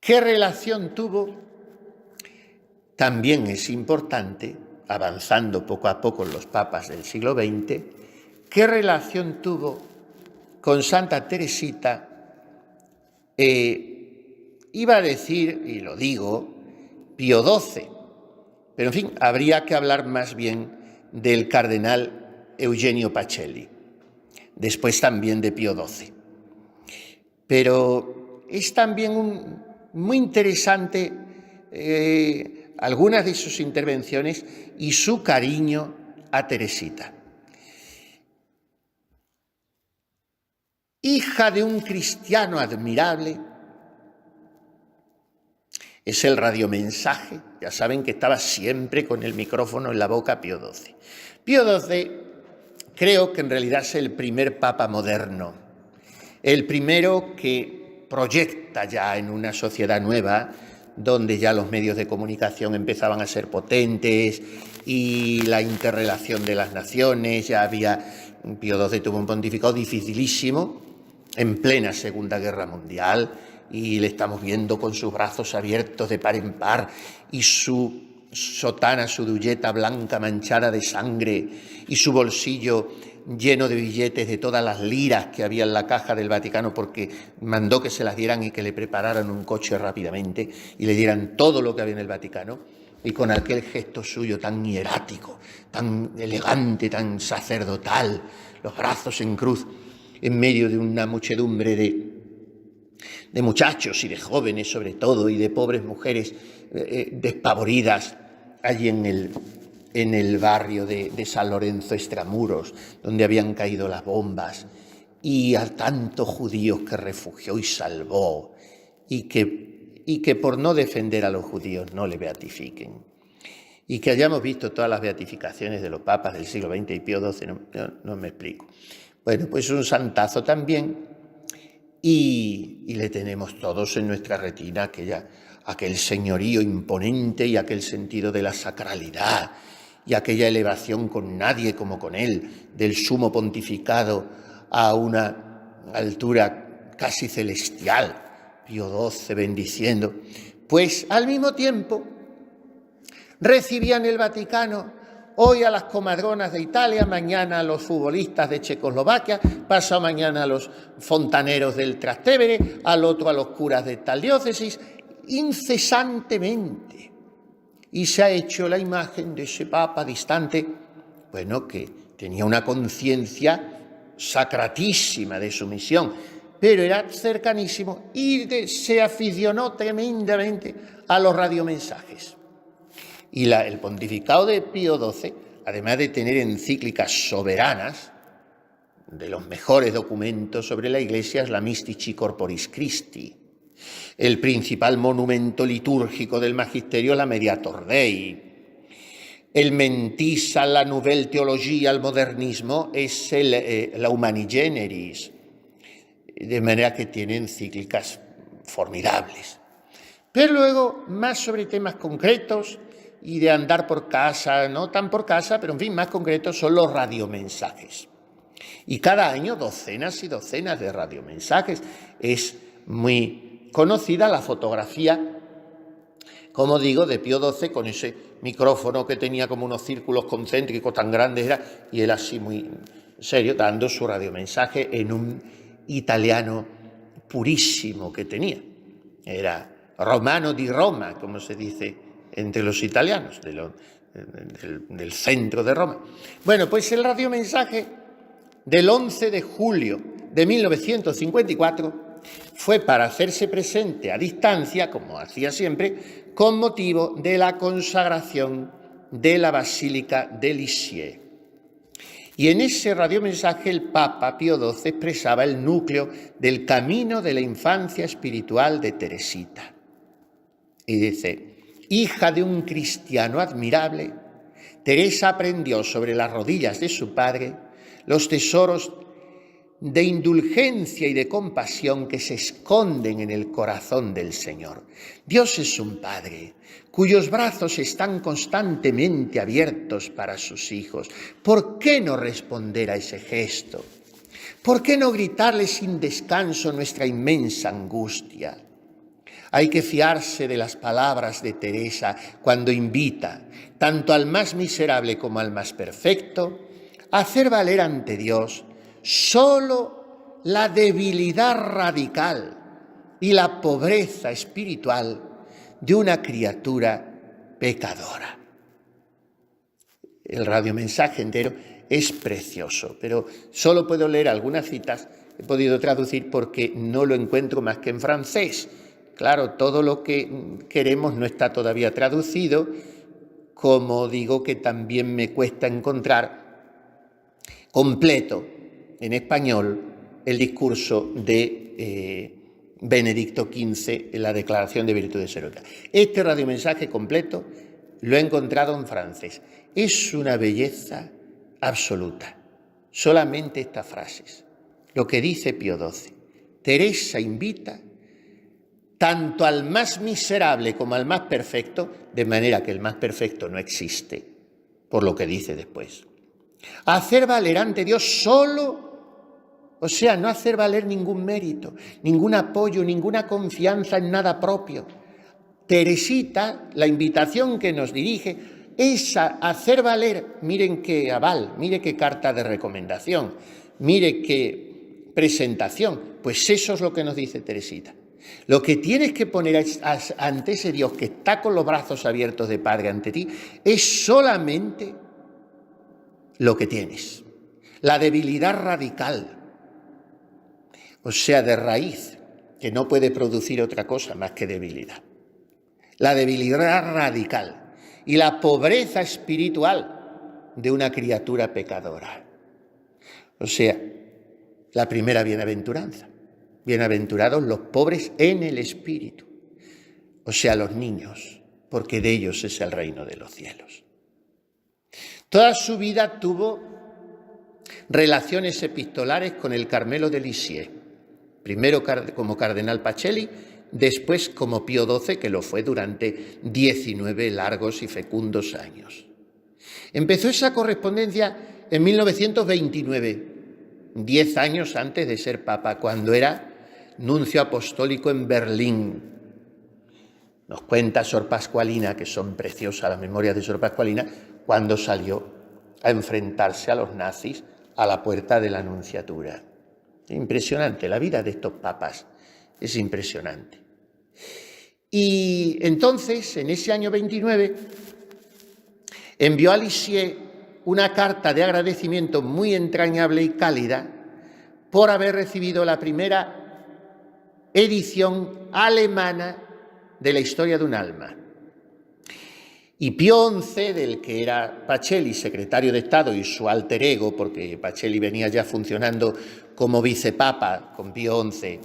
¿Qué relación tuvo? También es importante, avanzando poco a poco los papas del siglo XX, ¿qué relación tuvo con Santa Teresita? Iba a decir, y lo digo, Pío XII, pero en fin, habría que hablar más bien del cardenal Eugenio Pacelli, después también de Pío XII. Pero es también muy interesante algunas de sus intervenciones y su cariño a Teresita. Hija de un cristiano admirable, es el radiomensaje. Ya saben que estaba siempre con el micrófono en la boca Pío XII. Pío XII creo que en realidad es el primer papa moderno, el primero que proyecta ya en una sociedad nueva, donde ya los medios de comunicación empezaban a ser potentes y la interrelación de las naciones, ya había... Pío XII tuvo un pontificado dificilísimo en plena Segunda Guerra Mundial, y le estamos viendo con sus brazos abiertos de par en par y su sotana, su dulleta blanca manchada de sangre y su bolsillo lleno de billetes de todas las liras que había en la caja del Vaticano, porque mandó que se las dieran y que le prepararan un coche rápidamente y le dieran todo lo que había en el Vaticano, y con aquel gesto suyo tan hierático, tan elegante, tan sacerdotal, los brazos en cruz en medio de una muchedumbre de muchachos y de jóvenes sobre todo, y de pobres mujeres despavoridas allí en el barrio de San Lorenzo Extramuros, donde habían caído las bombas, y a tantos judíos que refugió y salvó, y que por no defender a los judíos no le beatifiquen. Y que hayamos visto todas las beatificaciones de los papas del siglo XX y Pío XII, no me explico. Bueno, pues un santazo también, y le tenemos todos en nuestra retina aquel señorío imponente y aquel sentido de la sacralidad y aquella elevación con nadie como con él, del sumo pontificado a una altura casi celestial, Pío XII bendiciendo. Pues al mismo tiempo recibían el Vaticano hoy a las comadronas de Italia, mañana a los futbolistas de Checoslovaquia, pasado mañana a los fontaneros del Trastevere, al otro a los curas de tal diócesis, incesantemente. Y se ha hecho la imagen de ese papa distante, bueno, que tenía una conciencia sacratísima de su misión, pero era cercanísimo y se aficionó tremendamente a los radiomensajes. Y el pontificado de Pío XII, además de tener encíclicas soberanas, de los mejores documentos sobre la Iglesia, es la Mystici Corporis Christi, el principal monumento litúrgico del magisterio, la Mediator Dei. El Mentis a la Nouvelle Theologie, al modernismo, es la Humani Generis, de manera que tiene encíclicas formidables. Pero luego, más sobre temas concretos y de andar por casa, no tan por casa, pero en fin, más concretos, son los radiomensajes. Y cada año docenas y docenas de radiomensajes. Es muy conocida la fotografía, como digo, de Pío XII con ese micrófono que tenía como unos círculos concéntricos tan grandes, y él así muy serio, dando su radiomensaje en un italiano purísimo que tenía. Era romano di Roma, como se dice entre los italianos, del centro de Roma. Bueno, pues el radiomensaje del 11 de julio de 1954 fue para hacerse presente a distancia, como hacía siempre, con motivo de la consagración de la Basílica de Lisieux. Y en ese radiomensaje el Papa Pío XII expresaba el núcleo del camino de la infancia espiritual de Teresita. Y dice: hija de un cristiano admirable, Teresa aprendió sobre las rodillas de su padre los tesoros de indulgencia y de compasión que se esconden en el corazón del Señor. Dios es un Padre cuyos brazos están constantemente abiertos para sus hijos. ¿Por qué no responder a ese gesto? ¿Por qué no gritarle sin descanso nuestra inmensa angustia? Hay que fiarse de las palabras de Teresa cuando invita, tanto al más miserable como al más perfecto, a hacer valer ante Dios solo la debilidad radical y la pobreza espiritual de una criatura pecadora. El radiomensaje entero es precioso, pero solo puedo leer algunas citas. He podido traducir porque no lo encuentro más que en francés. Claro, todo lo que queremos no está todavía traducido, como digo que también me cuesta encontrar completo en español el discurso de Benedicto XV en la Declaración de Virtudes Heroicas. Este radiomensaje completo lo he encontrado en francés. Es una belleza absoluta. Solamente estas frases. Lo que dice Pío XII. Teresa invita tanto al más miserable como al más perfecto, de manera que el más perfecto no existe, por lo que dice después, a hacer valer ante Dios solo, o sea, no hacer valer ningún mérito, ningún apoyo, ninguna confianza en nada propio. Teresita, la invitación que nos dirige es a hacer valer, miren qué aval, mire qué carta de recomendación, mire qué presentación, pues eso es lo que nos dice Teresita. Lo que tienes que poner ante ese Dios que está con los brazos abiertos de Padre ante ti es solamente lo que tienes, la debilidad radical, o sea, de raíz, que no puede producir otra cosa más que debilidad. La debilidad radical y la pobreza espiritual de una criatura pecadora. O sea, la primera bienaventuranza. Bienaventurados los pobres en el espíritu, o sea, los niños, porque de ellos es el reino de los cielos. Toda su vida tuvo relaciones epistolares con el Carmelo de Lisieux, primero como cardenal Pacelli, después como Pío XII, que lo fue durante 19 largos y fecundos años. Empezó esa correspondencia en 1929, 10 años antes de ser papa, cuando era nuncio apostólico en Berlín. Nos cuenta Sor Pascualina, que son preciosas las memorias de Sor Pascualina, cuando salió a enfrentarse a los nazis a la puerta de la Nunciatura. Impresionante, la vida de estos papas es impresionante. Y entonces, en ese año 29, envió a Lisieux una carta de agradecimiento muy entrañable y cálida por haber recibido la primera edición alemana de la historia de un alma. Y Pío XI, del que era Pacelli secretario de Estado y su alter ego, porque Pacelli venía ya funcionando como vicepapa con Pío XI,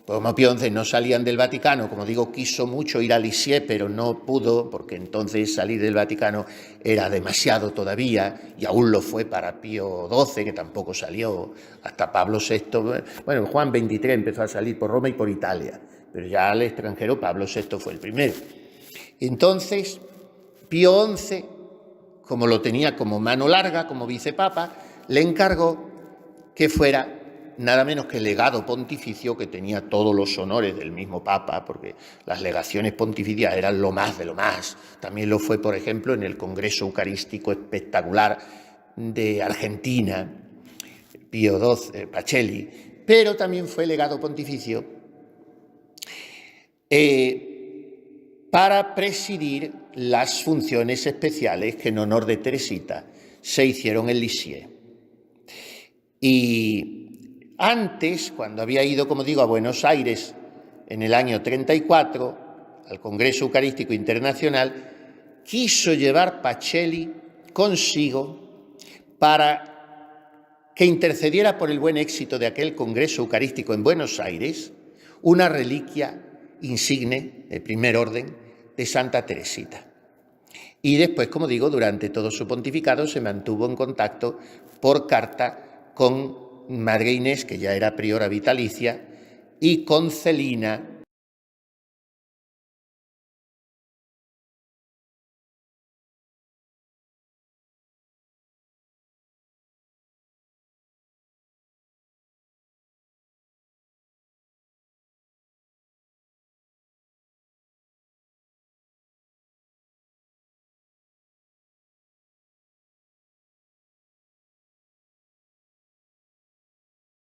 como Pío XI no salían del Vaticano, como digo, quiso mucho ir a Lisieux, pero no pudo, porque entonces salir del Vaticano era demasiado todavía, y aún lo fue para Pío XII, que tampoco salió, hasta Pablo VI, bueno, Juan XXIII empezó a salir por Roma y por Italia, pero ya al extranjero Pablo VI fue el primero. Entonces, Pío XI, como lo tenía como mano larga, como vicepapa, le encargó que fuera nada menos que legado pontificio, que tenía todos los honores del mismo Papa, porque las legaciones pontificias eran lo más de lo más. También lo fue, por ejemplo, en el Congreso Eucarístico espectacular de Argentina, Pío XII, Pacelli, pero también fue legado pontificio para presidir las funciones especiales que en honor de Teresita se hicieron en Lisieux. Y antes, cuando había ido, como digo, a Buenos Aires en el año 34, al Congreso Eucarístico Internacional, quiso llevar Pacelli consigo para que intercediera por el buen éxito de aquel Congreso Eucarístico en Buenos Aires, una reliquia insigne de primer orden de Santa Teresita. Y después, como digo, durante todo su pontificado se mantuvo en contacto por carta con Madre Inés, que ya era priora vitalicia, y con Celina,